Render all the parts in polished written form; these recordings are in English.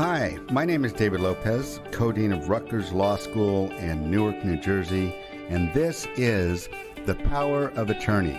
Hi, my name is David Lopez, co-dean of Rutgers Law School in Newark, New Jersey, and this is The Power of Attorney.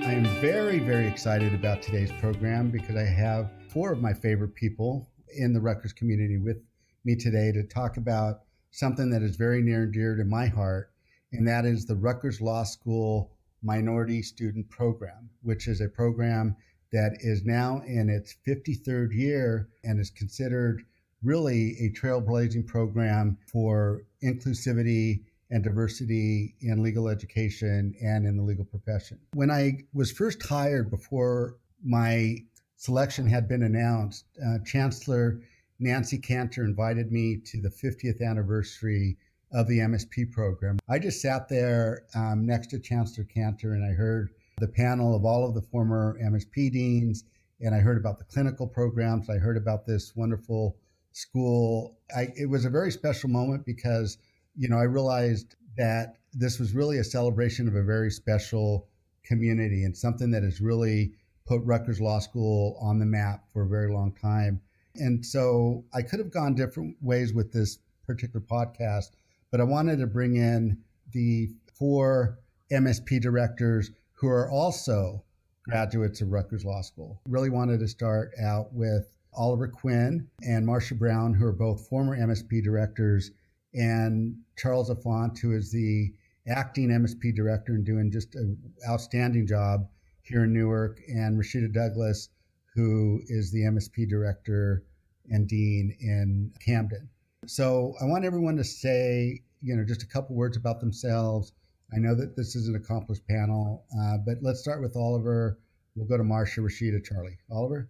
I am very, very excited about today's program because I have four of my favorite people in the Rutgers community with me today to talk about something that is very near and dear to my heart, and that is the Rutgers Law School Minority Student Program, which is a program that is now in its 53rd year and is considered really a trailblazing program for inclusivity and diversity in legal education and in the legal profession. When I was first hired, before my selection had been announced, Chancellor Nancy Cantor invited me to the 50th anniversary of the MSP program. I just sat there next to Chancellor Cantor and I heard the panel of all of the former MSP deans, and I heard about the clinical programs. I heard about this wonderful school. It was a very special moment because, I realized that this was really a celebration of a very special community and something that has really put Rutgers Law School on the map for a very long time. And so I could have gone different ways with this particular podcast, but I wanted to bring in the four MSP directors who are also graduates of Rutgers Law School. Really wanted to start out with Oliver Quinn and Marsha Brown, who are both former MSP directors, and Charles Auffant, who is the acting MSP director and doing just an outstanding job here in Newark, and Rhasheda Douglas, who is the MSP director and dean in Camden. So I want everyone to say, just a couple words about themselves. I know that this is an accomplished panel, but let's start with Oliver. We'll go to Marsha, Rhasheda, Charlie. Oliver?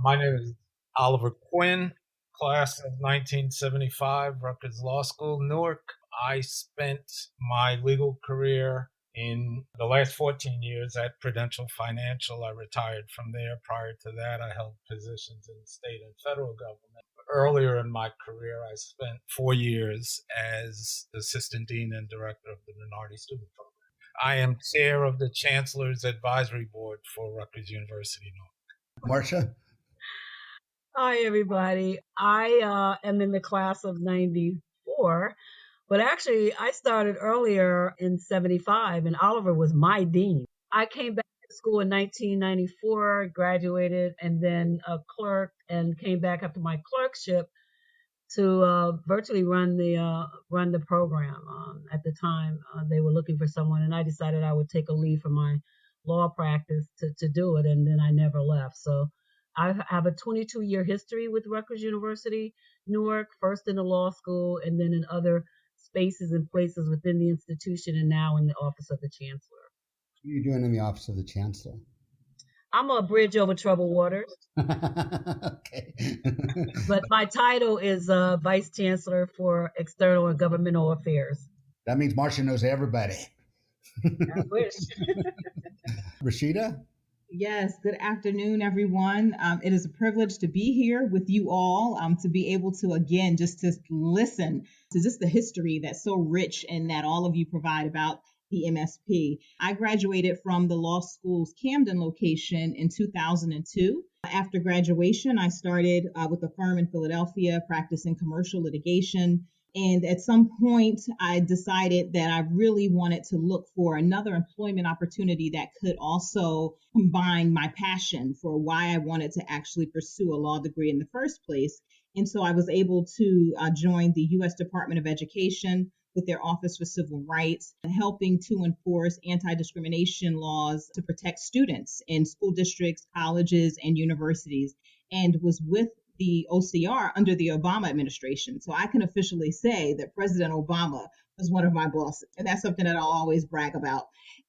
My name is Oliver Quinn, class of 1975, Rutgers Law School, Newark. I spent my legal career in the last 14 years at Prudential Financial. I retired from there. Prior to that, I held positions in state and federal government. Earlier in my career, I spent 4 years as assistant dean and director of the Minority Student Program. I am chair of the Chancellor's Advisory Board for Rutgers University, Newark. Marsha? Hi, everybody. I am in the class of 94, but actually I started earlier in 75, and Oliver was my dean. I came back to school in 1994, graduated, and then clerked, and came back after my clerkship to virtually run the program. At the time, they were looking for someone, and I decided I would take a leave from my law practice to do it, and then I never left. So I have a 22-year history with Rutgers University, Newark, first in the law school and then in other spaces and places within the institution, and now in the Office of the Chancellor. What are you doing in the Office of the Chancellor? I'm a bridge over troubled waters. Okay. But my title is Vice Chancellor for External and Governmental Affairs. That means Marsha knows everybody. I wish. Rhasheda? Yes, good afternoon, everyone. It is a privilege to be here with you all, to be able to, again, just to listen to just the history that's so rich and that all of you provide about the MSP. I graduated from the law school's Camden location in 2002. After graduation, I started with a firm in Philadelphia practicing commercial litigation. And at some point, I decided that I really wanted to look for another employment opportunity that could also combine my passion for why I wanted to actually pursue a law degree in the first place. And so I was able to join the U.S. Department of Education with their Office for Civil Rights, helping to enforce anti-discrimination laws to protect students in school districts, colleges, and universities, and was with the OCR under the Obama administration. So I can officially say that President Obama was one of my bosses. And that's something that I'll always brag about.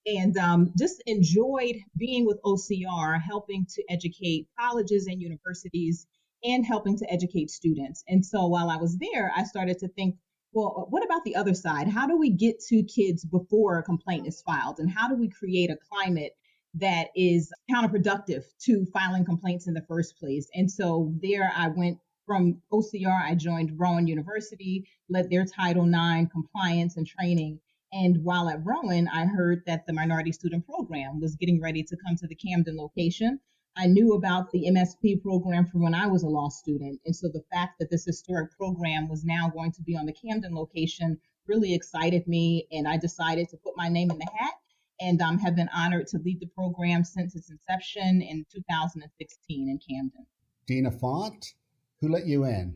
And just enjoyed being with OCR, helping to educate colleges and universities and helping to educate students. And so while I was there, I started to think, well, what about the other side? How do we get to kids before a complaint is filed? And how do we create a climate that is counterproductive to filing complaints in the first place? And so there I went from OCR, I joined Rowan University, led their Title IX compliance and training. And while at Rowan, I heard that the Minority Student Program was getting ready to come to the Camden location. I knew about the MSP program from when I was a law student. And so the fact that this historic program was now going to be on the Camden location really excited me. And I decided to put my name in the hat and have been honored to lead the program since its inception in 2016 in Camden. Dean Auffant, who let you in?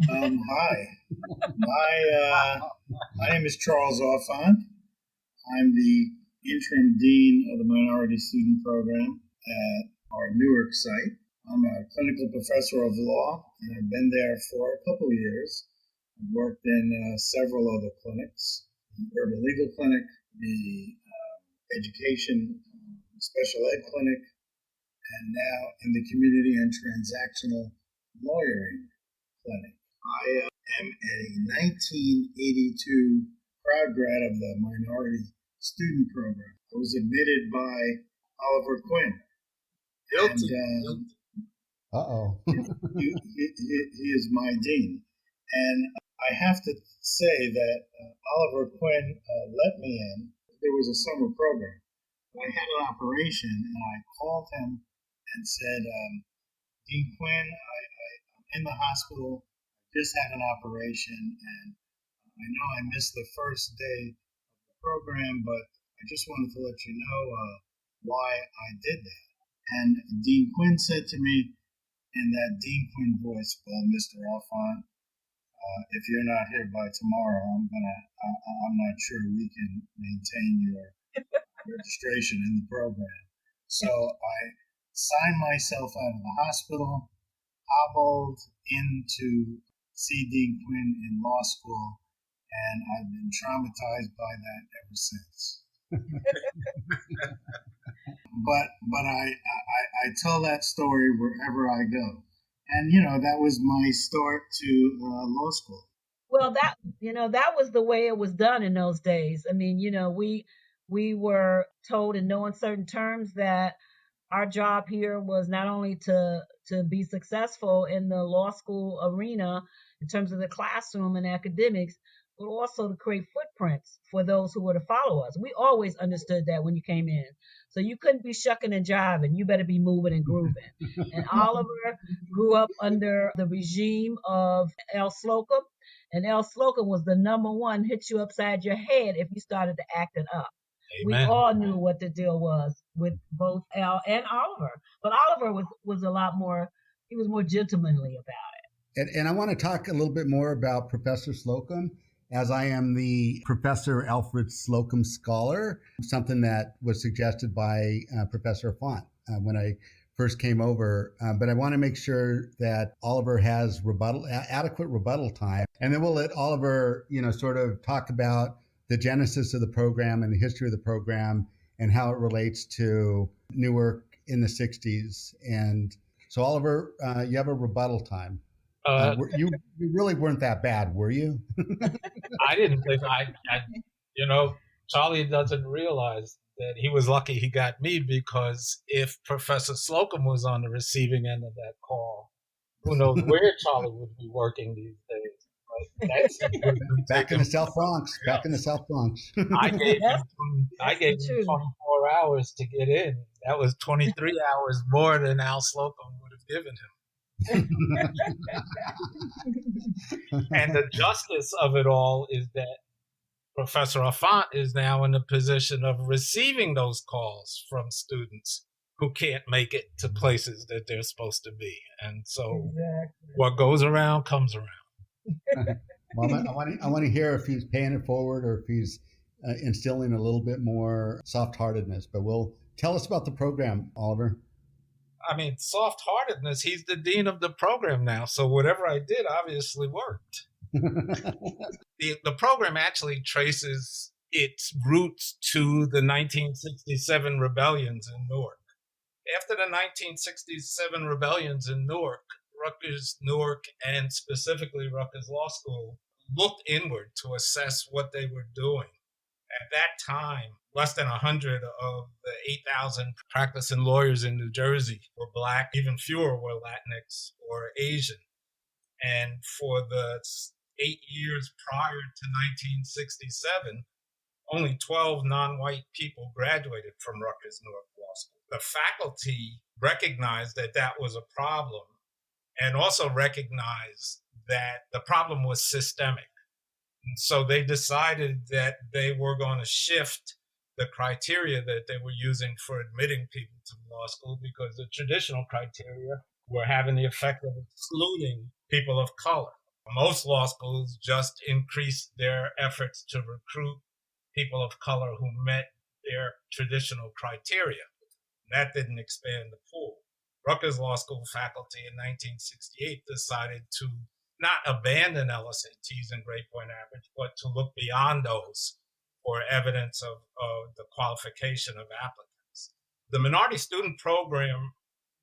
Hi, my name is Charles Auffant. I'm the interim dean of the Minority Student Program at our Newark site. I'm a clinical professor of law, and I've been there for a couple of years. I've worked in several other clinics, the Urban Legal Clinic, the Education Special Ed Clinic, and now in the Community and Transactional Lawyering Clinic. I am a 1982 proud grad of the Minority Student Program. I was admitted by Oliver Quinn. Guilty. And Uh-oh. he is my dean. And I have to say that Oliver Quinn let me in. There was a summer program. I had an operation, and I called him and said, Dean Quinn, I'm in the hospital. I just had an operation, and I know I missed the first day of the program, but I just wanted to let you know why I did that. And Dean Quinn said to me in that Dean Quinn voice, well, Mr. Auffant, if you're not here by tomorrow, I'm not sure we can maintain your registration in the program. So I signed myself out of the hospital, hobbled into see Dean Quinn in law school, and I've been traumatized by that ever since. But I tell that story wherever I go. And, that was my start to law school. Well, that was the way it was done in those days. I mean, we were told in no uncertain terms that our job here was not only to be successful in the law school arena in terms of the classroom and academics, but also to create footprints for those who were to follow us. We always understood that when you came in. So you couldn't be shucking and jiving. You better be moving and grooving. And Oliver grew up under the regime of L. Slocum. And L. Slocum was the number one, hit you upside your head if you started to acting up. Amen. We all knew what the deal was with both Al and Oliver. But Oliver was a lot more, he was more gentlemanly about And I want to talk a little bit more about Professor Slocum, as I am the Professor Alfred Slocum Scholar, something that was suggested by Professor Auffant when I first came over. But I want to make sure that Oliver has adequate rebuttal time. And then we'll let Oliver, sort of talk about the genesis of the program and the history of the program and how it relates to Newark in the 60s. And so, Oliver, you have a rebuttal time. You really weren't that bad, were you? I didn't think Charlie doesn't realize that he was lucky he got me, because if Professor Slocum was on the receiving end of that call, who knows where Charlie would be working these days. But Back in the South Bronx. Back in the South Bronx. I gave him 24 hours to get in. That was 23 hours more than Al Slocum would have given him. And the justice of it all is that Professor Auffant is now in the position of receiving those calls from students who can't make it to places that they're supposed to be. And so What goes around comes around. Well, I want to hear if he's paying it forward or if he's instilling a little bit more soft-heartedness. But tell us about the program, Oliver. I mean, soft-heartedness, he's the dean of the program now, so whatever I did obviously worked. The program actually traces its roots to the 1967 rebellions in Newark. After the 1967 rebellions in Newark, Rutgers, Newark, and specifically Rutgers Law School looked inward to assess what they were doing. At that time, less than 100 of the 8,000 practicing lawyers in New Jersey were Black. Even fewer were Latinx or Asian. And for the 8 years prior to 1967, only 12 non-white people graduated from Rutgers Newark Law School. the faculty recognized that that was a problem and also recognized that the problem was systemic. And so they decided that they were going to shift the criteria that they were using for admitting people to the law school, because the traditional criteria were having the effect of excluding people of color. Most law schools just increased their efforts to recruit people of color who met their traditional criteria. That didn't expand the pool. Rutgers Law School faculty in 1968 decided to not abandon LSATs and grade point average, but to look beyond those for evidence of the qualification of applicants. The minority student program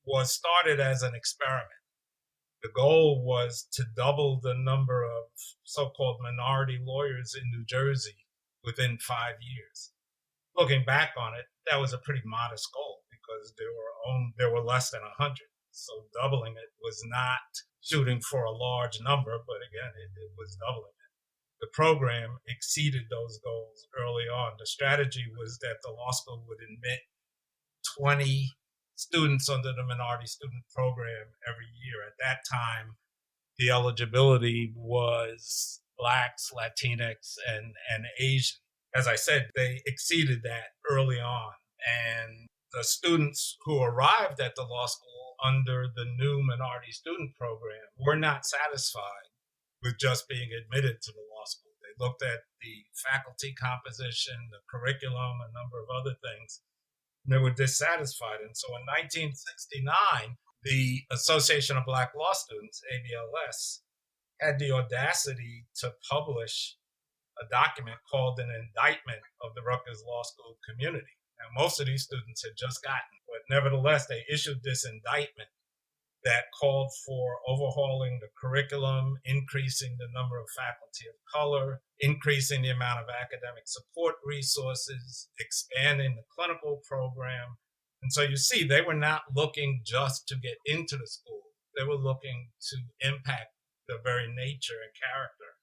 was started as an experiment. The goal was to double the number of so-called minority lawyers in New Jersey within 5 years. Looking back on it, that was a pretty modest goal because there were less than 100. So doubling it was not shooting for a large number, but again, it was doubling it. The program exceeded those goals early on. The strategy was that the law school would admit 20 students under the minority student program every year. At that time, the eligibility was Blacks, Latinx, and Asian. As I said, they exceeded that early on. And the students who arrived at the law school under the new minority student program were not satisfied with just being admitted to the law school. They looked at the faculty composition, the curriculum, a number of other things, and they were dissatisfied. And so in 1969, the Association of Black Law Students, ABLS, had the audacity to publish a document called an indictment of the Rutgers Law School community. Now, most of these students had just gotten, but nevertheless, they issued this indictment that called for overhauling the curriculum, increasing the number of faculty of color, increasing the amount of academic support resources, expanding the clinical program. And so you see, they were not looking just to get into the school. They were looking to impact the very nature and character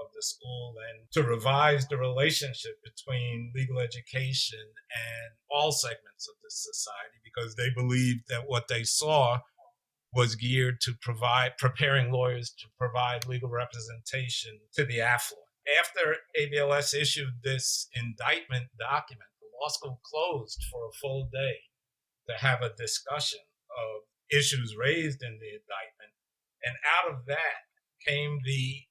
of the school and to revise the relationship between legal education and all segments of the society, because they believed that what they saw was geared to preparing lawyers to provide legal representation to the affluent. After ABLS issued this indictment document, the law school closed for a full day to have a discussion of issues raised in the indictment. And out of that came the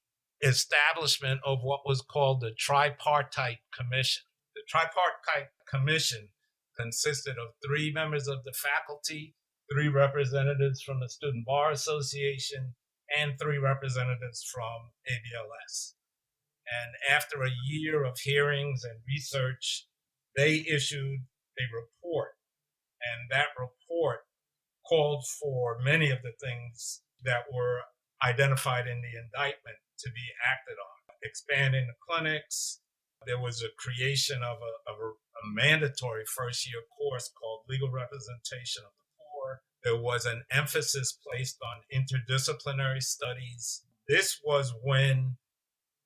establishment of what was called the Tripartite Commission. The Tripartite Commission consisted of 3 members of the faculty, 3 representatives from the Student Bar Association, and 3 representatives from ABLS. And after a year of hearings and research, they issued a report. And that report called for many of the things that were identified in the indictment to be acted on. Expanding the clinics. There was a creation of a mandatory first-year course called Legal Representation of the Poor. There was an emphasis placed on interdisciplinary studies. This was when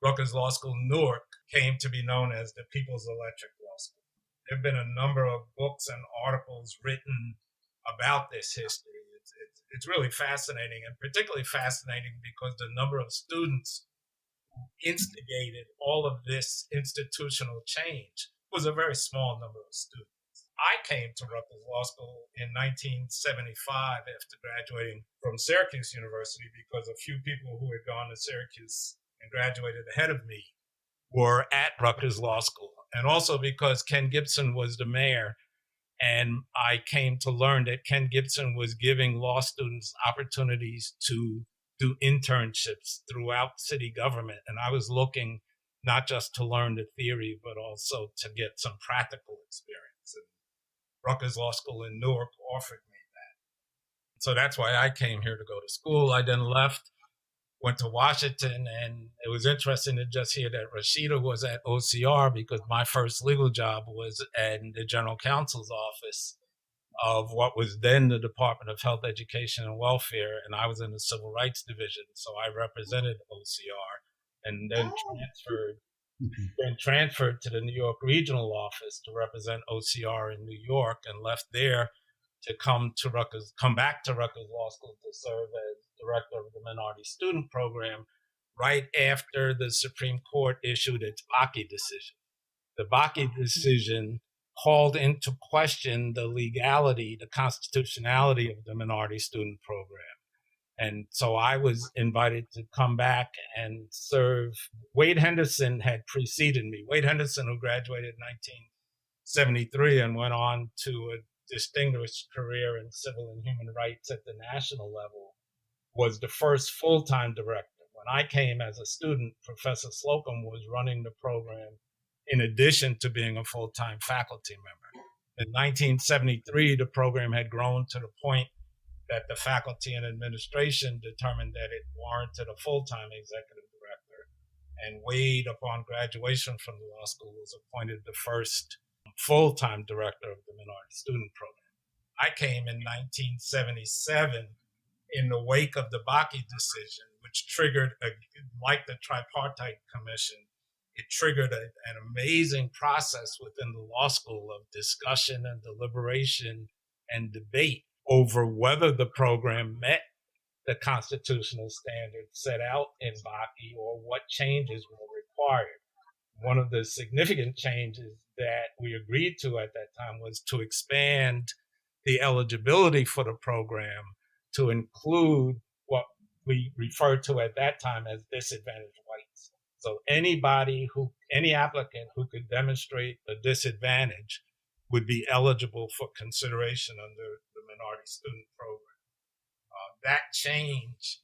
Rutgers Law School Newark came to be known as the People's Electric Law School. There have been a number of books and articles written about this history. It's really fascinating, and particularly fascinating because the number of students who instigated all of this institutional change was a very small number of students. I came to Rutgers Law School in 1975 after graduating from Syracuse University because a few people who had gone to Syracuse and graduated ahead of me were at Rutgers Law School, and also because Ken Gibson was the mayor. And I came to learn that Ken Gibson was giving law students opportunities to do internships throughout city government. And I was looking not just to learn the theory, but also to get some practical experience. And Rutgers Law School in Newark offered me that. So that's why I came here to go to school. I then left, went to Washington, and it was interesting to just hear that Rhasheda was at OCR because my first legal job was in the general counsel's office of what was then the Department of Health, Education, and Welfare, and I was in the Civil Rights Division, so I represented OCR, and then transferred to the New York Regional Office to represent OCR in New York, and left there to come back to Rutgers Law School to serve as director of the Minority Student Program right after the Supreme Court issued its Bakke decision. The Bakke decision called into question the legality, the constitutionality of the Minority Student Program. And so I was invited to come back and serve. Wade Henderson had preceded me. Wade Henderson, who graduated in 1973 and went on to a distinguished career in civil and human rights at the national level, was the first full-time director. When I came as a student, Professor Slocum was running the program in addition to being a full-time faculty member. In 1973, the program had grown to the point that the faculty and administration determined that it warranted a full-time executive director. And Wade, upon graduation from the law school, was appointed the first full-time director of the Minority Student Program. I came in 1977 in the wake of the Bakke decision, which triggered, like the Tripartite Commission, it triggered an amazing process within the law school of discussion and deliberation and debate over whether the program met the constitutional standards set out in Bakke or what changes were required. One of the significant changes that we agreed to at that time was to expand the eligibility for the program to include what we referred to at that time as disadvantaged whites. So any applicant who could demonstrate a disadvantage would be eligible for consideration under the Minority Student Program. That change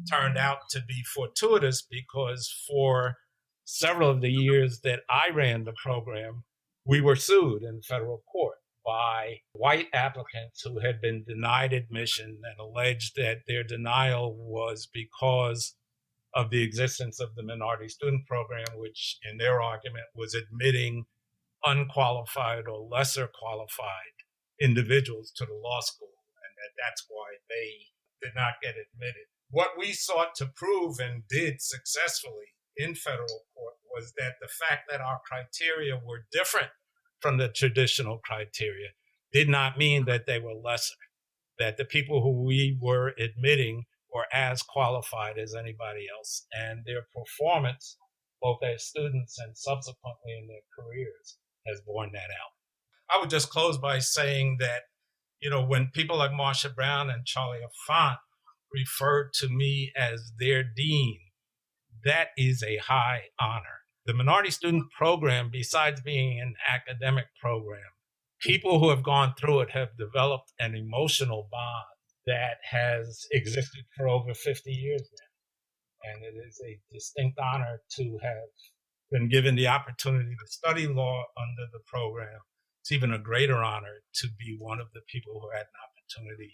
turned out to be fortuitous because for several of the years that I ran the program, we were sued in federal court by white applicants who had been denied admission and alleged that their denial was because of the existence of the Minority Student Program, which in their argument was admitting unqualified or lesser qualified individuals to the law school, and that's why they did not get admitted. What we sought to prove and did successfully in federal court was that the fact that our criteria were different from the traditional criteria did not mean that they were lesser, that the people who we were admitting were as qualified as anybody else, and their performance, both as students and subsequently in their careers, has borne that out. I would just close by saying that, when people like Marsha Brown and Charlie Auffant referred to me as their dean, that is a high honor. The Minority Student Program, besides being an academic program, people who have gone through it have developed an emotional bond that has existed for over 50 years now. And it is a distinct honor to have been given the opportunity to study law under the program. It's even a greater honor to be one of the people who had an opportunity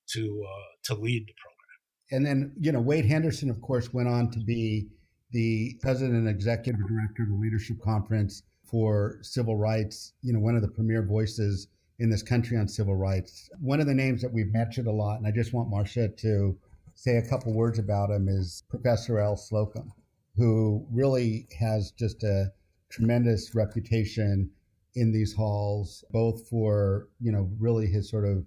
to lead the program. And then, Wade Henderson, of course, went on to be the president and executive director of the Leadership Conference for Civil Rights, one of the premier voices in this country on civil rights. One of the names that we've mentioned a lot, and I just want Marsha to say a couple words about him, is Professor L. Slocum, who really has just a tremendous reputation in these halls, both for, really his sort of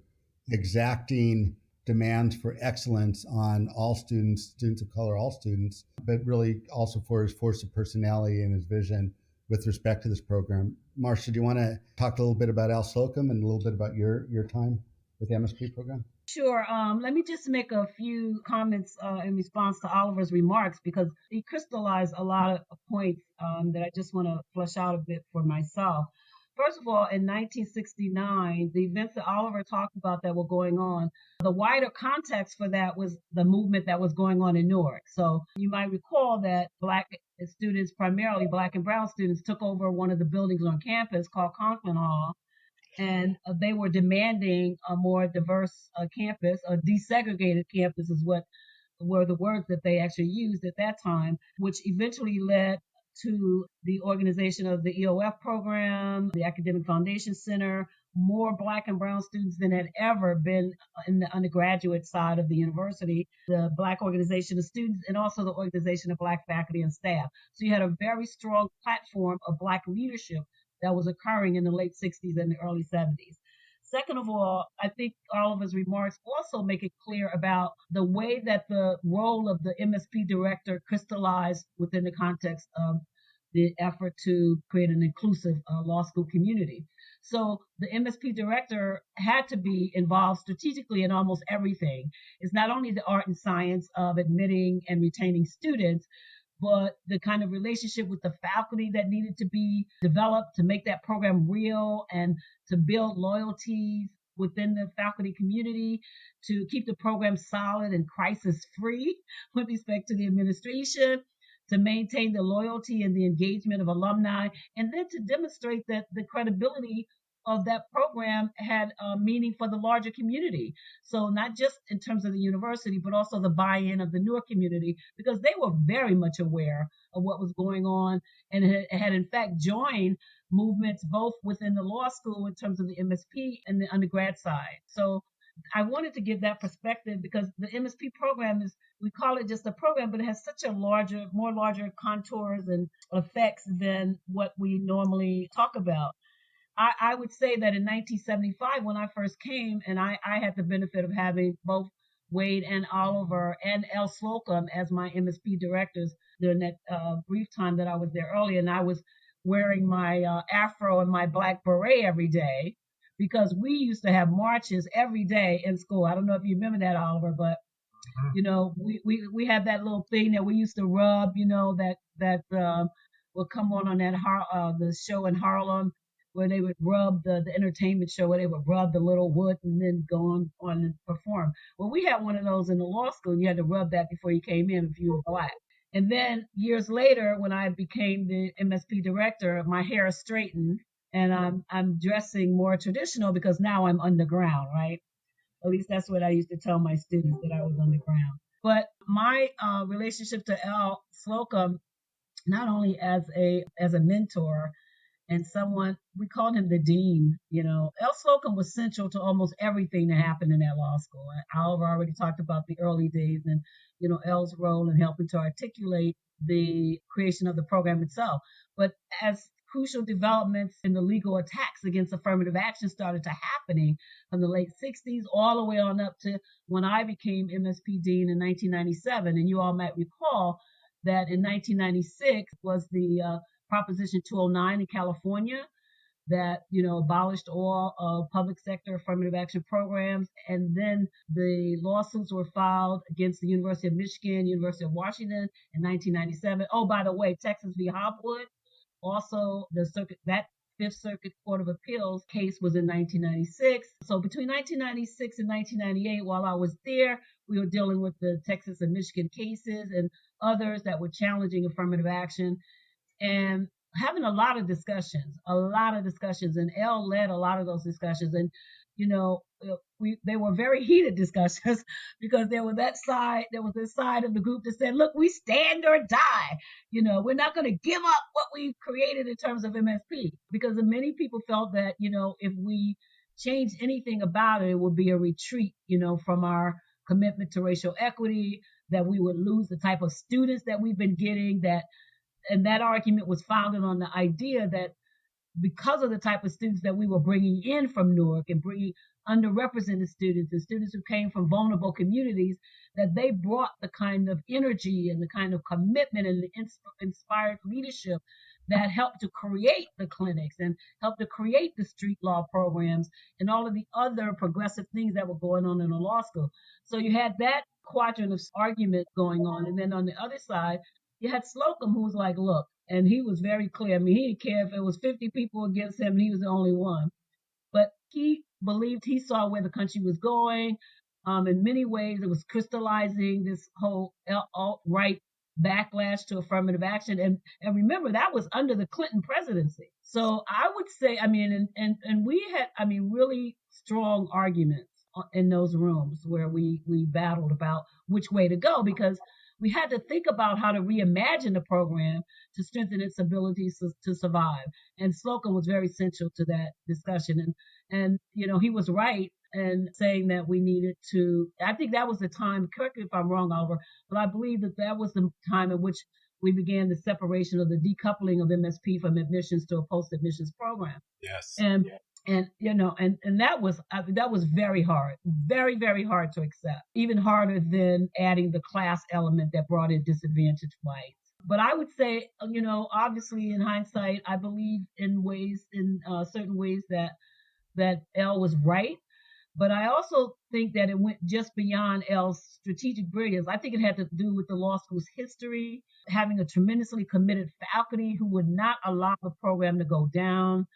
exacting demands for excellence on all students of color, all students, but really also for his force of personality and his vision with respect to this program. Marsha, do you want to talk a little bit about Al Slocum and a little bit about your time with the MSP program? Sure. Let me just make a few comments in response to Oliver's remarks, because he crystallized a lot of points that I just want to flesh out a bit for myself. First of all, in 1969, the events that Oliver talked about that were going on, the wider context for that was the movement that was going on in Newark. So you might recall that Black students, primarily Black and brown students, took over one of the buildings on campus called Conklin Hall, and they were demanding a more diverse campus, a desegregated campus is what were the words that they actually used at that time, which eventually led to the organization of the EOF program, the Academic Foundation Center, more Black and brown students than had ever been in the undergraduate side of the university, the Black Organization of Students, and also the Organization of Black Faculty and Staff. So you had a very strong platform of Black leadership that was occurring in the late 60s and the early 70s. Second of all, I think Oliver's remarks also make it clear about the way that the role of the MSP director crystallized within the context of the effort to create an inclusive law school community. So the MSP director had to be involved strategically in almost everything. It's not only the art and science of admitting and retaining students, but the kind of relationship with the faculty that needed to be developed to make that program real and to build loyalties within the faculty community, to keep the program solid and crisis free with respect to the administration, to maintain the loyalty and the engagement of alumni, and then to demonstrate that the credibility of that program had meaning for the larger community. So not just in terms of the university, but also the buy-in of the Newark community, because they were very much aware of what was going on and had in fact joined movements both within the law school in terms of the MSP and the undergrad side. So I wanted to give that perspective because the MSP program is, we call it just a program, but it has such a more larger contours and effects than what we normally talk about. I would say that in 1975, when I first came, and I had the benefit of having both Wade and Oliver and El Slocum as my MSP directors during that brief time that I was there early, and I was wearing my afro and my black beret every day because we used to have marches every day in school. I don't know if you remember that, Oliver, but you know, we had that little thing that we used to rub, you know, that would come on that the show in Harlem where they would rub the entertainment show where they would rub the little wood and then go on and perform. Well, we had one of those in the law school, and you had to rub that before you came in if you were black. And then years later, when I became the MSP director, my hair is straightened and I'm dressing more traditional because now I'm underground, right? At least that's what I used to tell my students, that I was underground. But my relationship to El Slocum, not only as a mentor and someone, we called him the dean, you know. El Slocum was central to almost everything that happened in that law school. Oliver already talked about the early days and, you know, El's role in helping to articulate the creation of the program itself. But as crucial developments in the legal attacks against affirmative action started to happening from the late 60s all the way on up to when I became MSP Dean in 1997. And you all might recall that in 1996 was the Proposition 209 in California that, you know, abolished all public sector affirmative action programs. And then the lawsuits were filed against the University of Michigan, University of Washington in 1997. Oh, by the way, Texas v. Hopwood, also that Fifth Circuit Court of Appeals case was in 1996. So between 1996 and 1998, while I was there, we were dealing with the Texas and Michigan cases and others that were challenging affirmative action, and having a lot of discussions. And Elle led a lot of those discussions. And, you know, they were very heated discussions because there was this side of the group that said, look, we stand or die. You know, we're not going to give up what we've created in terms of MSP, because many people felt that, you know, if we change anything about it, it would be a retreat, you know, from our commitment to racial equity, that we would lose the type of students that we've been getting, and that argument was founded on the idea that because of the type of students that we were bringing in from Newark and bringing underrepresented students and students who came from vulnerable communities, that they brought the kind of energy and the kind of commitment and the inspired leadership that helped to create the clinics and helped to create the street law programs and all of the other progressive things that were going on in the law school. So you had that quadrant of argument going on. And then on the other side, you had Slocum, who was like, look, and he was very clear. I mean, he didn't care if it was 50 people against him, and he was the only one. But he believed he saw where the country was going. In many ways, it was crystallizing this whole alt-right backlash to affirmative action. And remember, that was under the Clinton presidency. So I would say, I mean, and we had, I mean, really strong arguments in those rooms where we battled about which way to go, because we had to think about how to reimagine the program to strengthen its abilities to survive. And Slocum was very central to that discussion. And you know, he was right in saying that we needed to, I think that was the time, correct me if I'm wrong, Oliver, but I believe that was the time in which we began the separation of the decoupling of MSP from admissions to a post-admissions program. Yes. And And and that was very hard, very, very hard to accept, even harder than adding the class element that brought in disadvantaged whites. But I would say, obviously in hindsight, I believe in certain ways that Elle was right. But I also think that it went just beyond Elle's strategic brilliance. I think it had to do with the law school's history, having a tremendously committed faculty who would not allow the program to go down,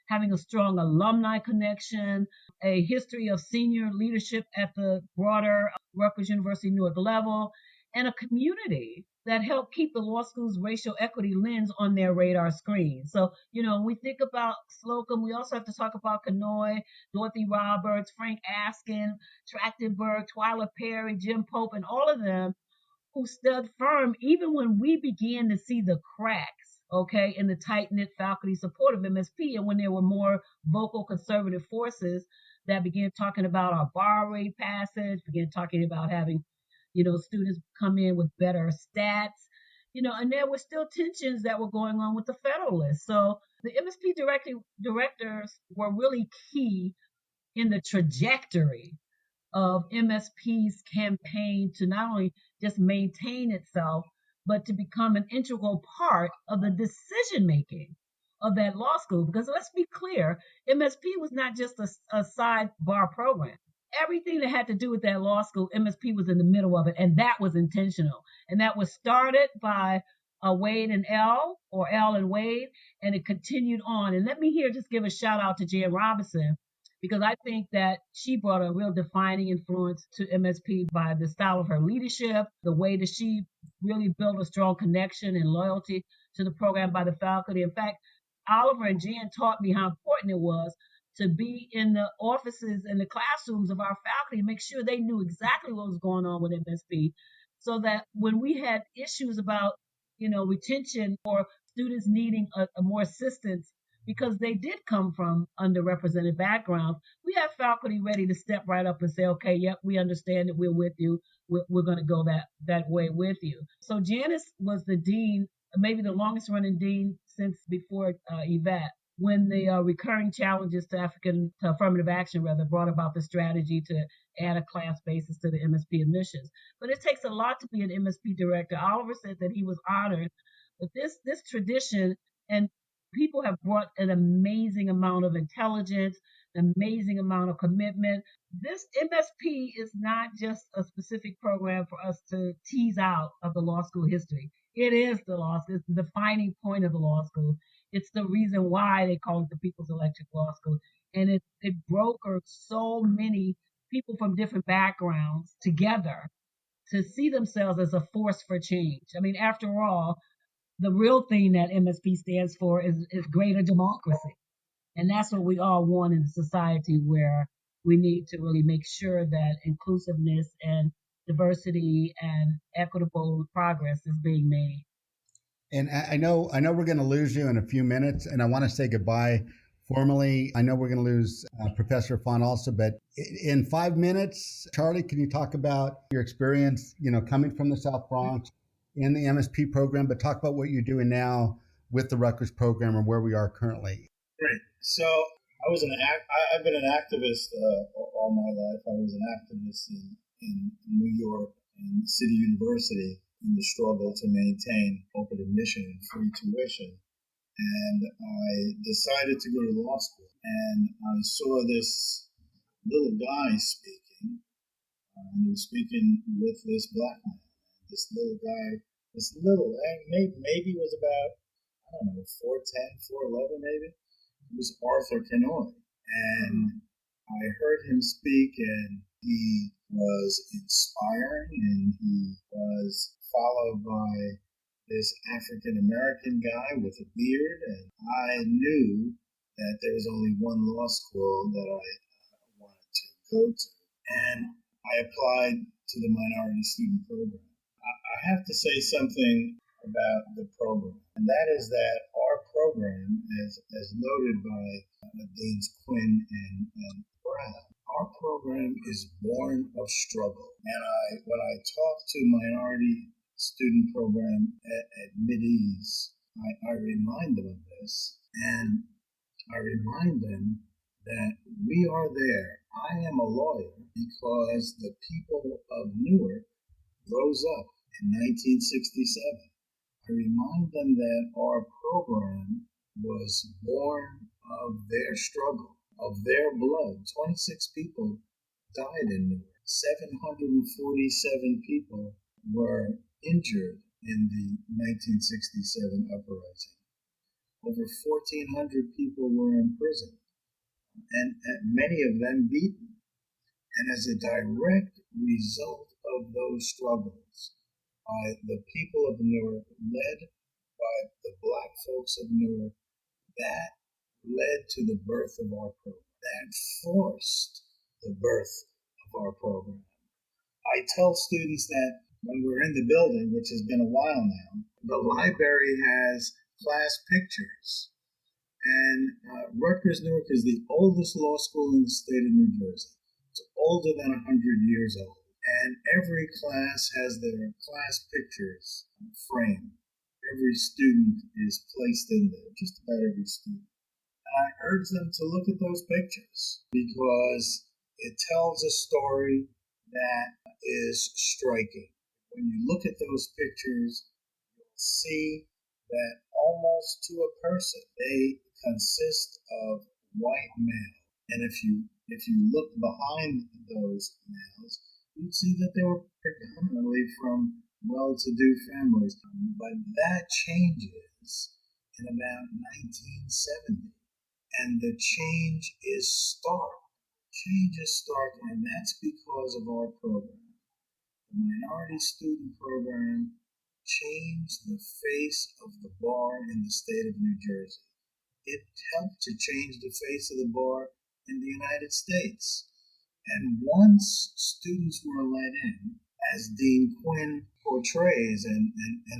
having a strong alumni connection, a history of senior leadership at the broader Rutgers University Newark level, and a community that helped keep the law school's racial equity lens on their radar screen. So, when we think about Slocum, we also have to talk about Kanoy, Dorothy Roberts, Frank Askin, Trachtenberg, Twyla Perry, Jim Pope, and all of them who stood firm even when we began to see the cracks, okay, in the tight-knit faculty support of MSP, and when there were more vocal conservative forces that began talking about our bar rate passage, began talking about having students come in with better stats, and there were still tensions that were going on with the Federalists. So the MSP directors were really key in the trajectory of MSP's campaign to not only just maintain itself, but to become an integral part of the decision making of that law school. Because let's be clear, MSP was not just a sidebar program. Everything that had to do with that law school, MSP was in the middle of it, and that was intentional. And that was started by Wade and Elle, or Elle and Wade, and it continued on. And let me here just give a shout out to Jan Robinson, because I think that she brought a real defining influence to MSP by the style of her leadership, the way that she really built a strong connection and loyalty to the program by the faculty. In fact, Oliver and Jan taught me how important it was to be in the offices and the classrooms of our faculty, make sure they knew exactly what was going on with MSP, so that when we had issues about, retention or students needing a more assistance, because they did come from underrepresented backgrounds, we have faculty ready to step right up and say, okay, yep, we understand that, we're with you. We're going to go that way with you. So Janice was the dean, maybe the longest running dean since before Yvette, when the recurring challenges to affirmative action brought about the strategy to add a class basis to the MSP admissions. But it takes a lot to be an MSP director. Oliver said that he was honored, but this tradition, and people have brought an amazing amount of intelligence, an amazing amount of commitment. This MSP is not just a specific program for us to tease out of the law school history. It is the law school. It's the defining point of the law school. It's the reason why they call it the People's Electric Law School. And it brokered so many people from different backgrounds together to see themselves as a force for change. I mean, after all, the real thing that MSP stands for is greater democracy. And that's what we all want in a society where we need to really make sure that inclusiveness and diversity and equitable progress is being made. And I know we're going to lose you in a few minutes, and I want to say goodbye formally. I know we're going to lose Professor Auffant also, but in 5 minutes, Charlie, can you talk about your experience, coming from the South Bronx in the MSP program, but talk about what you're doing now with the Rutgers program and where we are currently. Great. So I've been an activist all my life. I was an activist in New York and City University in the struggle to maintain open admission and free tuition. And I decided to go to law school. And I saw this little guy speaking, and he was speaking with this black man. This little guy, maybe was about, 4'10", 4'11", maybe. It was Arthur Kanoy. And I heard him speak, and he was inspiring, and he was followed by this African-American guy with a beard. And I knew that there was only one law school that I wanted to go to. And I applied to the minority student program. I have to say something about the program, and that is that our program, as noted by Deans Quinn and Brown, our program is born of struggle. And when I talk to minority student program at Mideast, I remind them of this, and I remind them that we are there. I am a lawyer because the people of Newark rose up in 1967. I remind them that our program was born of their struggle, of their blood. 26 people died in Newark. 747 people were injured in the 1967 uprising. Over 1,400 people were imprisoned, and many of them beaten. And as a direct result of those struggles, by the people of Newark, led by the Black folks of Newark, that led to the birth of our program. That forced the birth of our program. I tell students that when we're in the building, which has been a while now, the library has class pictures. And Rutgers Newark is the oldest law school in the state of New Jersey. It's older than 100 years old. And every class has their class pictures framed. Every student is placed in there, just about every student. And I urge them to look at those pictures because it tells a story that is striking. When you look at those pictures, you'll see that almost to a person, they consist of white male. And if you look behind those males, you'd see that they were predominantly from well-to-do families. But that changes in about 1970. And the change is stark. Change is stark, and that's because of our program. The minority student program changed the face of the bar in the state of New Jersey. It helped to change the face of the bar in the United States. And once students were let in, as Dean Quinn portrays and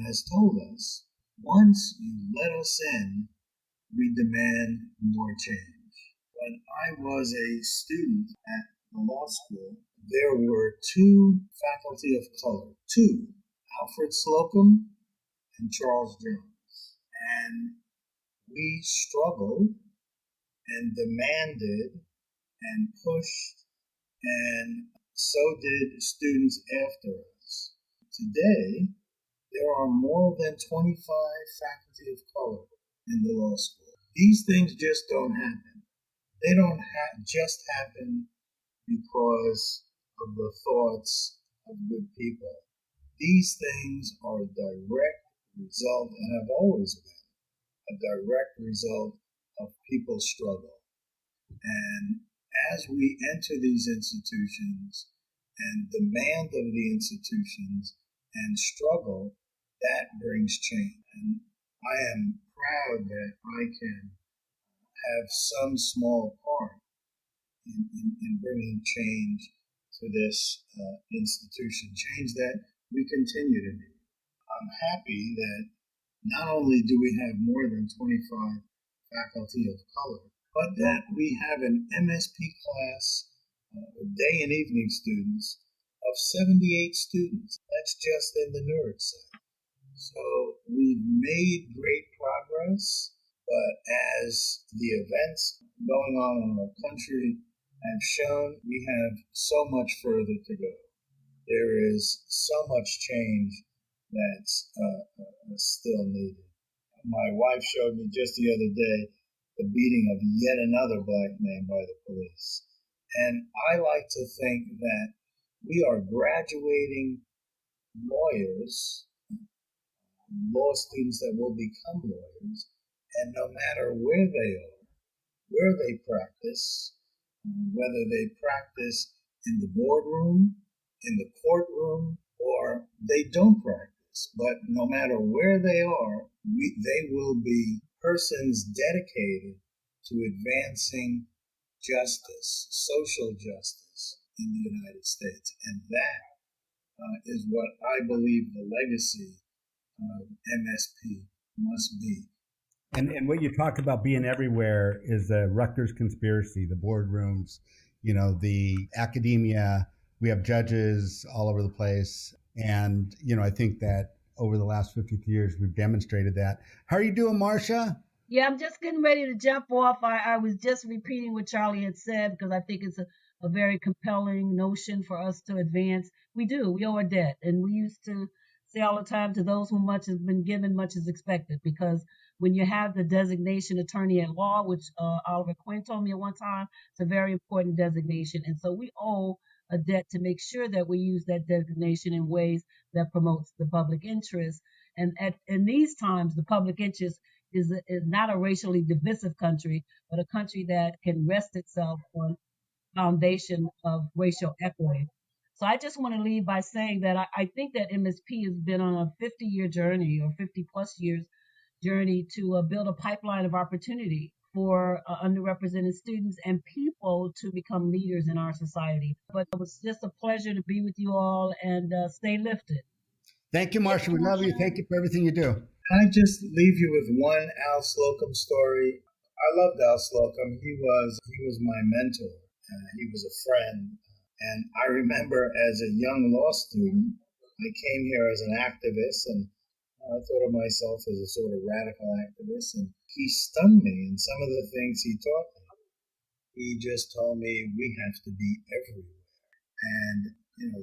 has told us, once you let us in, we demand more change. When I was a student at the law school, there were two faculty of color, Alfred Slocum and Charles Jones. And we struggled and demanded and pushed, and so did students after us. Today, there are more than 25 faculty of color in the law school. These things just don't happen. They don't just happen because of the thoughts of good people. These things are a direct result, and have always been a direct result of people's struggle. And as we enter these institutions and demand of the institutions and struggle, that brings change. And I am proud that I can have some small part in bringing change to this institution, change that we continue to need. I'm happy that not only do we have more than 25 faculty of color, but that we have an MSP class, day and evening students, of 78 students. That's just in the Newark side. So we've made great progress, but as the events going on in our country have shown, we have so much further to go. There is so much change that's still needed. My wife showed me just the other day the beating of yet another black man by the police. And I like to think that we are graduating lawyers, law students that will become lawyers, and no matter where they are, where they practice, whether they practice in the boardroom, in the courtroom, or they don't practice, but no matter where they are, they will be persons dedicated to advancing justice, social justice in the United States. And that is what I believe the legacy of MSP must be. And what you talk about being everywhere is the Rutgers conspiracy, the boardrooms, the academia. We have judges all over the place. And, I think that over the last 50 years, we've demonstrated that. How are you doing, Marsha? Yeah, I'm just getting ready to jump off. I was just repeating what Charlie had said because I think it's a very compelling notion for us to advance. We do. We owe a debt. And we used to say all the time, to those whom much has been given, much is expected. Because when you have the designation attorney at law, which Oliver Quinn told me at one time, it's a very important designation. And so we owe a debt to make sure that we use that designation in ways that promotes the public interest. And in these times, the public interest is not a racially divisive country, but a country that can rest itself on foundation of racial equity. So I just want to leave by saying that I think that MSP has been on a 50-year journey or 50 plus years journey to build a pipeline of opportunity for underrepresented students and people to become leaders in our society. But it was just a pleasure to be with you all and stay lifted. Thank you, Marsha. We love you. Thank you for everything you do. I just leave you with one Al Slocum story. I loved Al Slocum. He was my mentor. He was a friend. And I remember as a young law student, I came here as an activist, and I thought of myself as a sort of radical activist. And he stunned me in some of the things he taught me. He just told me we have to be everywhere. And,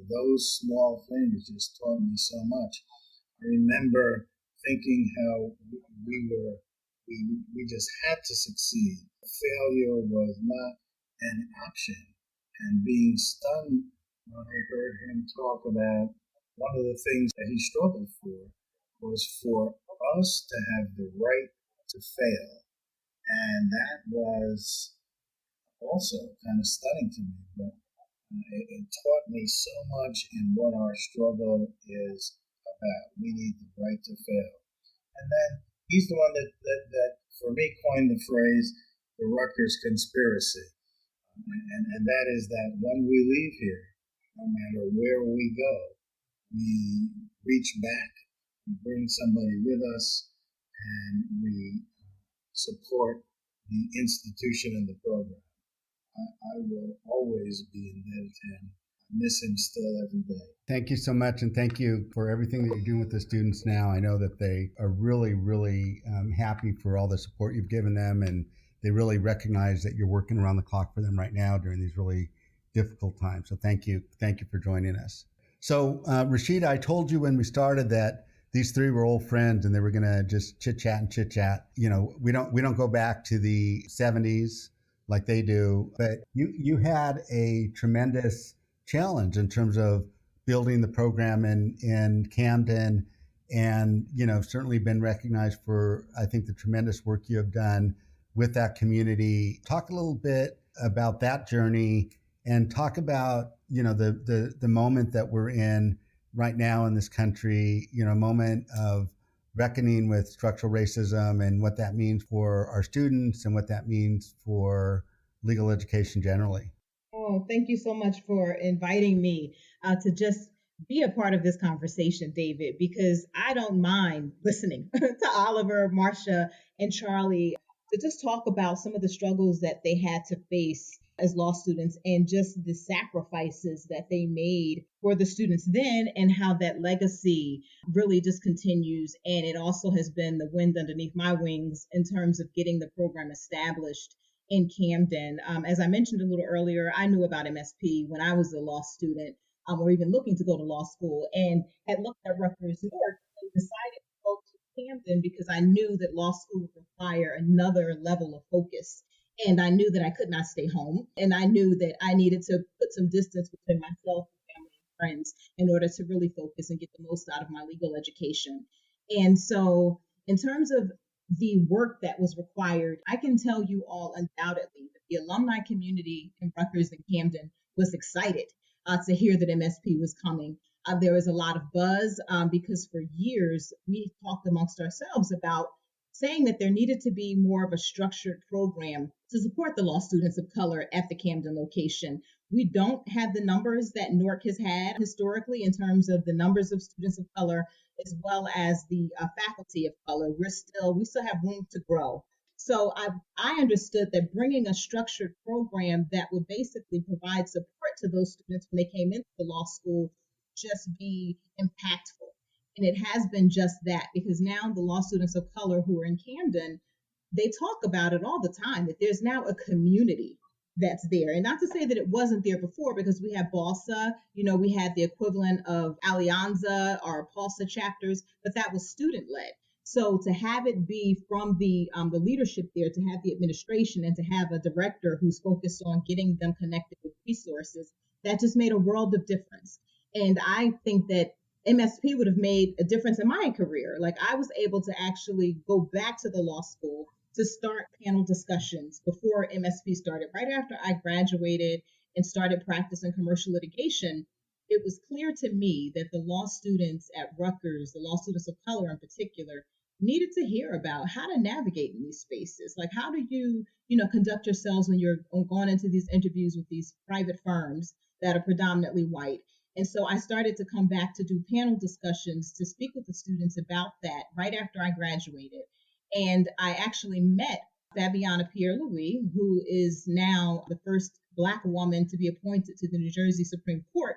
those small things just taught me so much. I remember thinking how we just had to succeed. Failure was not an option. And being stunned when I heard him talk about one of the things that he struggled for was for us to have the right to fail. And that was also kind of stunning to me, but it taught me so much in what our struggle is about. We need the right to fail. And then he's the one that for me, coined the phrase, the Rutgers conspiracy. And that is that when we leave here, no matter where we go, we reach back, we bring somebody with us, and we support the institution and the program. I will always be indebted to him. I miss him still every day. Thank you so much, and thank you for everything that you're doing with the students now. I know that they are really, really happy for all the support you've given them, and they really recognize that you're working around the clock for them right now during these really difficult times. So thank you for joining us. So Rhasheda, I told you when we started that these three were old friends, and they were going to just chit chat. We don't go back to the 70s like they do, but you had a tremendous challenge in terms of building the program in Camden, and certainly been recognized for, I think, the tremendous work you have done with that community. Talk a little bit about that journey and talk about the moment that we're in right now in this country, a moment of reckoning with structural racism and what that means for our students and what that means for legal education generally. Oh, thank you so much for inviting me to just be a part of this conversation, David, because I don't mind listening to Oliver, Marsha, and Charlie to just talk about some of the struggles that they had to face as law students and just the sacrifices that they made for the students then and how that legacy really just continues. And it also has been the wind underneath my wings in terms of getting the program established in Camden. As I mentioned a little earlier, I knew about MSP when I was a law student or even looking to go to law school, and had looked at Rutgers, Newark, and decided to go to Camden because I knew that law school would require another level of focus. And I knew that I could not stay home. And I knew that I needed to put some distance between myself and family and friends in order to really focus and get the most out of my legal education. And so in terms of the work that was required, I can tell you all undoubtedly that the alumni community in Rutgers and Camden was excited to hear that MSP was coming. There was a lot of buzz because for years we talked amongst ourselves about saying that there needed to be more of a structured program to support the law students of color at the Camden location. We don't have the numbers that Newark has had historically in terms of the numbers of students of color as well as the faculty of color. We still have room to grow. So I understood that bringing a structured program that would basically provide support to those students when they came into the law school just be impactful. And it has been just that, because now the law students of color who are in Camden they talk about it all the time, that there's now a community that's there. And not to say that it wasn't there before, because we have Balsa, we had the equivalent of Alianza or Balsa chapters, but that was student led. So to have it be from the leadership there, to have the administration and to have a director who's focused on getting them connected with resources, that just made a world of difference. And I think that MSP would have made a difference in my career. Like, I was able to actually go back to the law school to start panel discussions before MSP started. Right after I graduated and started practicing commercial litigation, it was clear to me that the law students at Rutgers, the law students of color in particular, needed to hear about how to navigate in these spaces. Like, how do you, conduct yourselves when you're going into these interviews with these private firms that are predominantly white? And so I started to come back to do panel discussions to speak with the students about that right after I graduated. And I actually met Fabiana Pierre-Louis, who is now the first Black woman to be appointed to the New Jersey Supreme Court.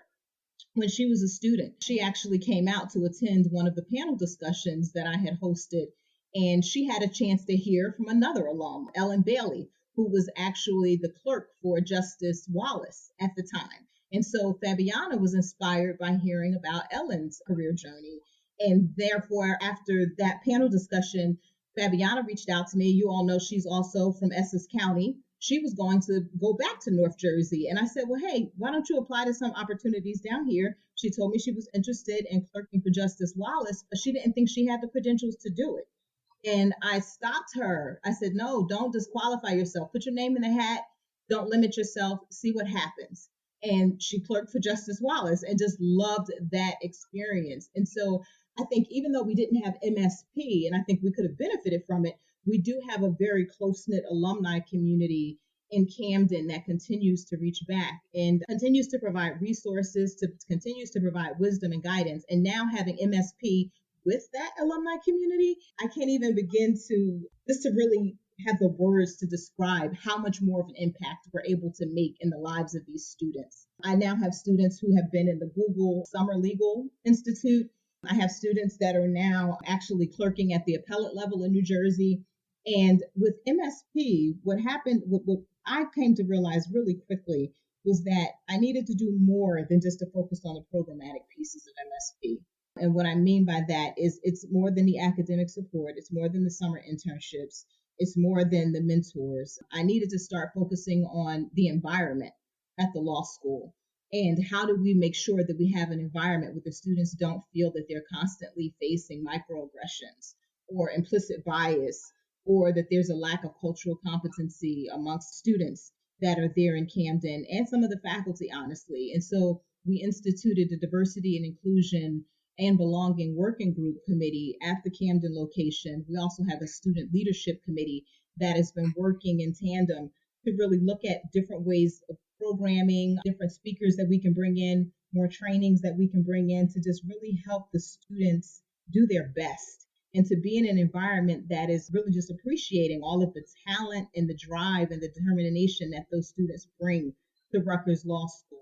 When she was a student, she actually came out to attend one of the panel discussions that I had hosted, and she had a chance to hear from another alum, Ellen Bailey, who was actually the clerk for Justice Wallace at the time. And so Fabiana was inspired by hearing about Ellen's career journey. And therefore, after that panel discussion, Fabiana reached out to me. You all know she's also from Essex County. She was going to go back to North Jersey. And I said, well, hey, why don't you apply to some opportunities down here? She told me she was interested in clerking for Justice Wallace, but she didn't think she had the credentials to do it. And I stopped her. I said, no, don't disqualify yourself. Put your name in the hat. Don't limit yourself. See what happens. And she clerked for Justice Wallace and just loved that experience. And so I think even though we didn't have MSP, and I think we could have benefited from it, we do have a very close-knit alumni community in Camden that continues to reach back and continues to provide resources, continues to provide wisdom and guidance. And now having MSP with that alumni community, I can't even begin to really have the words to describe how much more of an impact we're able to make in the lives of these students. I now have students who have been in the Google Summer Legal Institute. I have students that are now actually clerking at the appellate level in New Jersey. And with MSP, what happened, what I came to realize really quickly was that I needed to do more than just to focus on the programmatic pieces of MSP. And what I mean by that is it's more than the academic support. It's more than the summer internships. It's more than the mentors. I needed to start focusing on the environment at the law school. And how do we make sure that we have an environment where the students don't feel that they're constantly facing microaggressions or implicit bias, or that there's a lack of cultural competency amongst students that are there in Camden and some of the faculty, honestly. And so we instituted a diversity and inclusion and belonging working group committee at the Camden location. We also have a student leadership committee that has been working in tandem to really look at different ways of programming, different speakers that we can bring in, more trainings that we can bring in to just really help the students do their best and to be in an environment that is really just appreciating all of the talent and the drive and the determination that those students bring to Rutgers Law School.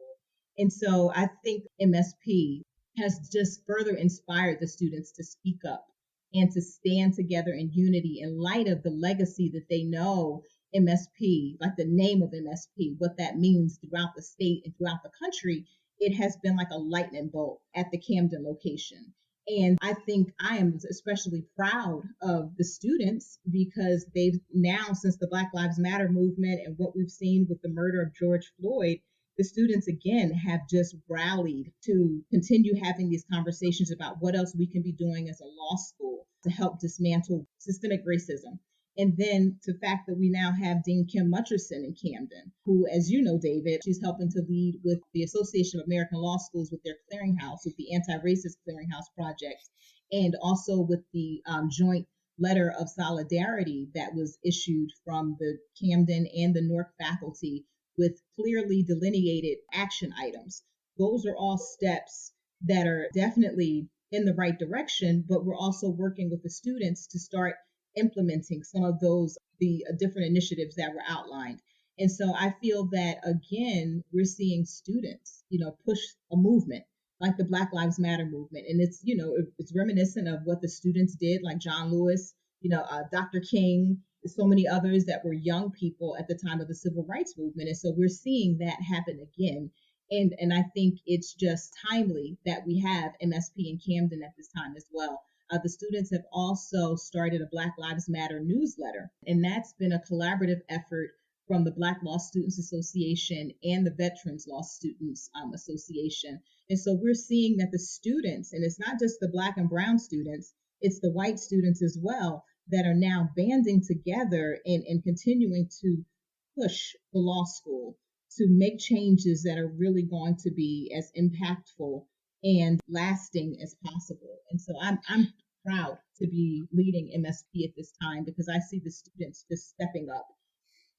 And so I think MSP has just further inspired the students to speak up and to stand together in unity in light of the legacy that they know MSP, like the name of MSP, what that means throughout the state and throughout the country. It has been like a lightning bolt at the Camden location. And I think I am especially proud of the students because they've now, since the Black Lives Matter movement and what we've seen with the murder of George Floyd, the students again have just rallied to continue having these conversations about what else we can be doing as a law school to help dismantle systemic racism. And then the fact that we now have Dean Kim Mutcherson in Camden, who, as you know, David, she's helping to lead with the Association of American Law Schools with their clearinghouse, with the Anti-Racist Clearinghouse Project, and also with the joint letter of solidarity that was issued from the Camden and the Newark faculty with clearly delineated action items. Those are all steps that are definitely in the right direction, but we're also working with the students to start implementing some of those, the different initiatives that were outlined. And so I feel that, again, we're seeing students, push a movement like the Black Lives Matter movement. And it's, it's reminiscent of what the students did, like John Lewis, Dr. King, so many others that were young people at the time of the civil rights movement. And so we're seeing that happen again. And I think it's just timely that we have MSP in Camden at this time as well. The students have also started a Black Lives Matter newsletter, and that's been a collaborative effort from the Black Law Students Association and the Veterans Law Students Association. And so we're seeing that the students, and it's not just the Black and brown students, it's the white students as well, that are now banding together and continuing to push the law school to make changes that are really going to be as impactful and lasting as possible. And so I'm proud to be leading MSP at this time because I see the students just stepping up.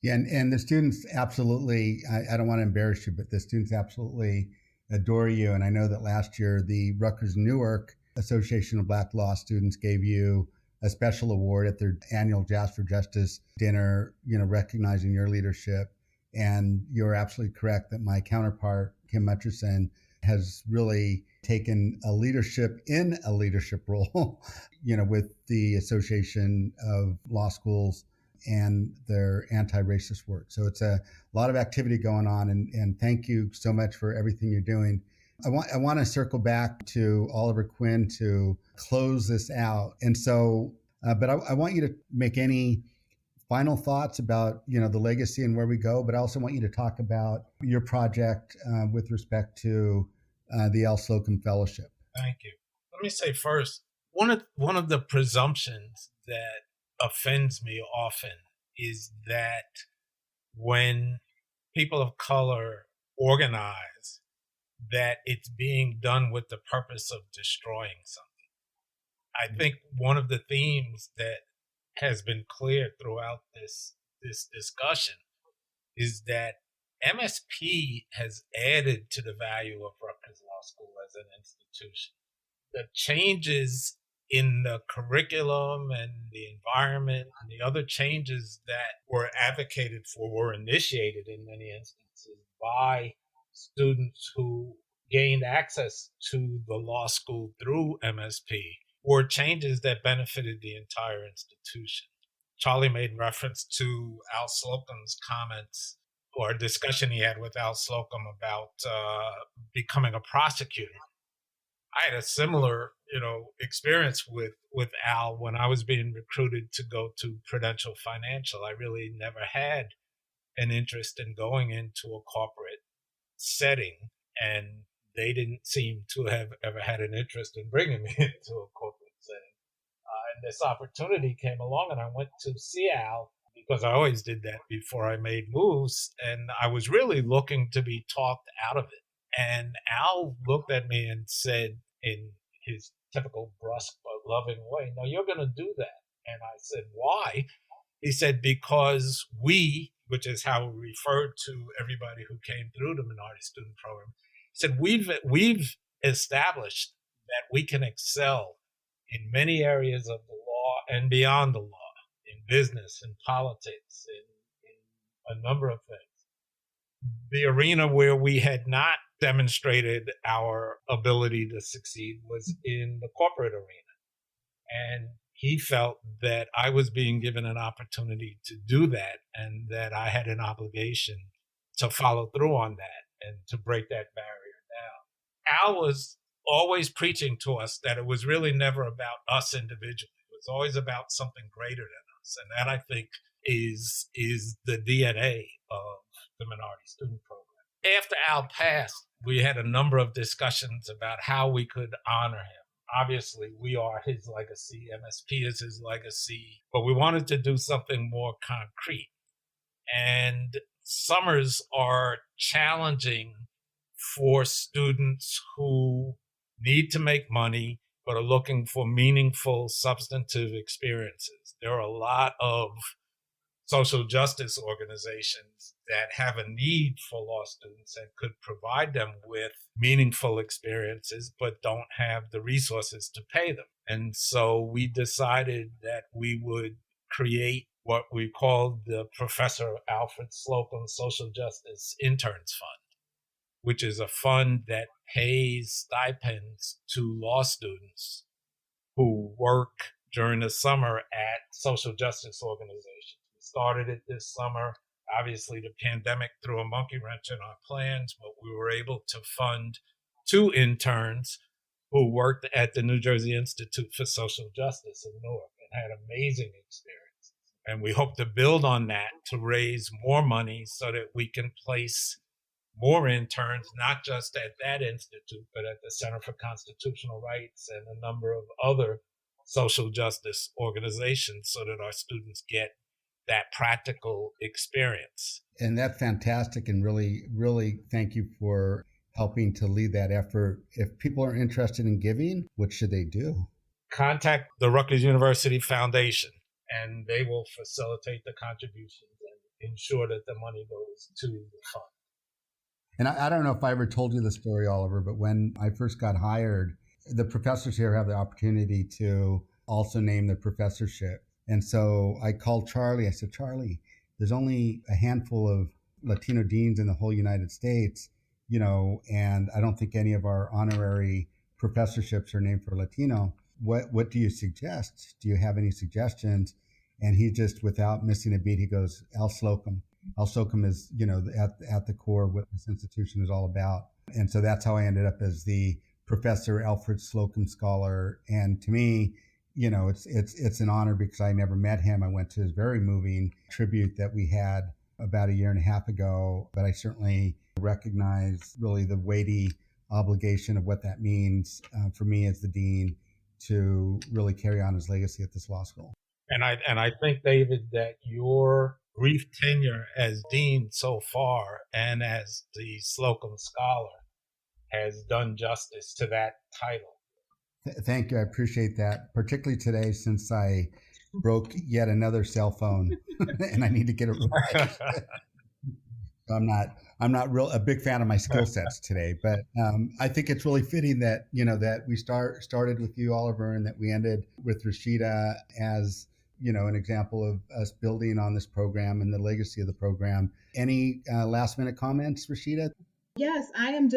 Yeah, and the students absolutely, I don't want to embarrass you, but the students absolutely adore you. And I know that last year, the Rutgers Newark Association of Black Law Students gave you a special award at their annual Jazz for Justice dinner, recognizing your leadership. And you're absolutely correct that my counterpart, Kim Mutcherson, has really taken a leadership in a leadership role, with the Association of Law Schools and their anti-racist work. So it's a lot of activity going on. And thank you so much for everything you're doing. I want to circle back to Oliver Quinn to close this out. And so, but I want you to make any final thoughts about, the legacy and where we go, but I also want you to talk about your project with respect to the Al Slocum Fellowship. Thank you. Let me say first, one of the presumptions that offends me often is that when people of color organize, that it's being done with the purpose of destroying something. I think one of the themes that has been clear throughout this discussion is that MSP has added to the value of Rutgers Law School as an institution. The changes in the curriculum and the environment and the other changes that were advocated for were initiated in many instances by students who gained access to the law school through MSP were changes that benefited the entire institution. Charlie made reference to Al Slocum's comments or a discussion he had with Al Slocum about becoming a prosecutor. I had a similar, experience with Al when I was being recruited to go to Prudential Financial. I really never had an interest in going into a corporate setting, and they didn't seem to have ever had an interest in bringing me into a corporate setting. And this opportunity came along, and I went to see Al because I always did that before I made moves, and I was really looking to be talked out of it. And Al looked at me and said in his typical brusque but loving way, "No, you're going to do that." And I said, "Why?" He said, "Because we," which is how we referred to everybody who came through the minority student program, he said, we've established that we can excel in many areas of the law and beyond the law, in business, in politics, in a number of things. The arena where we had not demonstrated our ability to succeed was in the corporate arena. And he felt that I was being given an opportunity to do that and that I had an obligation to follow through on that and to break that barrier down. Al was always preaching to us that it was really never about us individually. It was always about something greater than us. And that, I think, is the DNA of the minority student program. After Al passed, we had a number of discussions about how we could honor him. Obviously, we are his legacy. MSP is his legacy. But we wanted to do something more concrete. And summers are challenging for students who need to make money but are looking for meaningful, substantive experiences. There are a lot of social justice organizations that have a need for law students and could provide them with meaningful experiences, but don't have the resources to pay them. And so we decided that we would create what we called the Professor Alfred Slocum Social Justice Interns Fund, which is a fund that pays stipends to law students who work during the summer at social justice organizations. We started it this summer. Obviously, the pandemic threw a monkey wrench in our plans, but we were able to fund 2 interns who worked at the New Jersey Institute for Social Justice in Newark and had amazing experiences. And we hope to build on that to raise more money so that we can place more interns, not just at that institute, but at the Center for Constitutional Rights and a number of other social justice organizations so that our students get that practical experience. And that's fantastic. And really, really thank you for helping to lead that effort. If people are interested in giving, what should they do? Contact the Rutgers University Foundation, and they will facilitate the contributions and ensure that the money goes to the fund. And I don't know if I ever told you the story, Oliver, but when I first got hired, the professors here have the opportunity to also name their professorship. And so I called Charlie. I said, Charlie, there's only a handful of Latino deans in the whole United States, and I don't think any of our honorary professorships are named for Latino. What do you suggest? Do you have any suggestions? And he just, without missing a beat, he goes, Al Slocum. Al Slocum is, at the core of what this institution is all about. And so that's how I ended up as the Professor Alfred Slocum Scholar. And to me, it's an honor because I never met him. I went to his very moving tribute that we had about a year and a half ago, but I certainly recognize really the weighty obligation of what that means for me as the dean to really carry on his legacy at this law school. And I think, David, that your brief tenure as dean so far and as the Slocum Scholar has done justice to that title. Thank you. I appreciate that, particularly today since I broke yet another cell phone and I need to get it right. I'm not a big fan of my skill sets today, but I think it's really fitting that, that we started with you, Oliver, and that we ended with Rhasheda as, an example of us building on this program and the legacy of the program. Any last minute comments, Rhasheda? Yes, I'm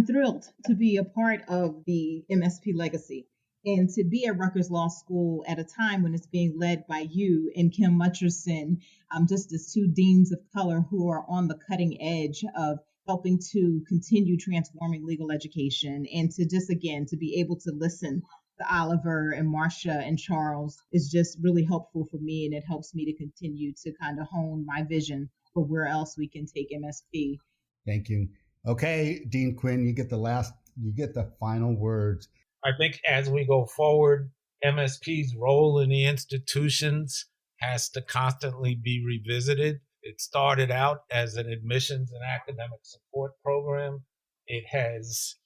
thrilled to be a part of the MSP legacy and to be at Rutgers Law School at a time when it's being led by you and Kim Mutcherson, just as 2 deans of color who are on the cutting edge of helping to continue transforming legal education, and to just, again, to be able to listen to Oliver and Marsha and Charles is just really helpful for me, and it helps me to continue to kind of hone my vision for where else we can take MSP. Thank you. Okay, Dean Quinn, you get the final words. I think as we go forward, MSP's role in the institutions has to constantly be revisited. It started out as an admissions and academic support program. It has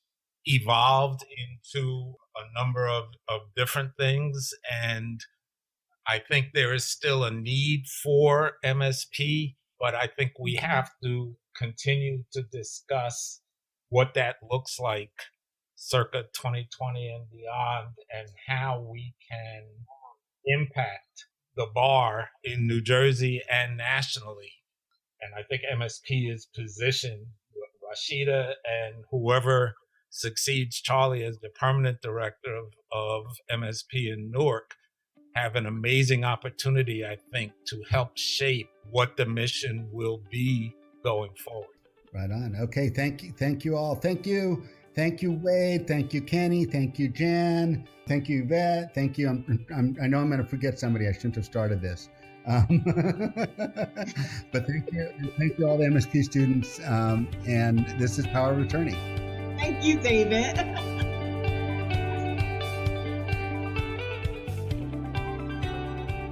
evolved into a number of different things, and I think there is still a need for MSP, but I think we have to continue to discuss what that looks like circa 2020 and beyond, and how we can impact the bar in New Jersey and nationally. And I think MSP is positioned, Rhasheda and whoever succeeds Charlie as the permanent director of MSP in Newark, have an amazing opportunity, I think, to help shape what the mission will be going forward. Right on. Okay. Thank you all. Thank you, Wade. Thank you, Kenny. Thank you, Jan. Thank you, Yvette. Thank you. I know I'm going to forget somebody. I shouldn't have started this. But thank you all the MSP students. And this is Power of Attorney. Thank you, David.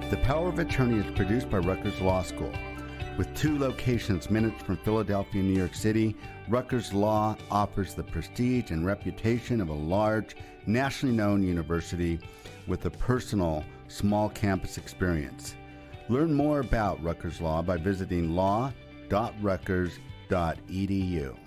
The Power of Attorney is produced by Rutgers Law School. With 2 locations minutes from Philadelphia and New York City, Rutgers Law offers the prestige and reputation of a large, nationally known university with a personal, small campus experience. Learn more about Rutgers Law by visiting law.rutgers.edu.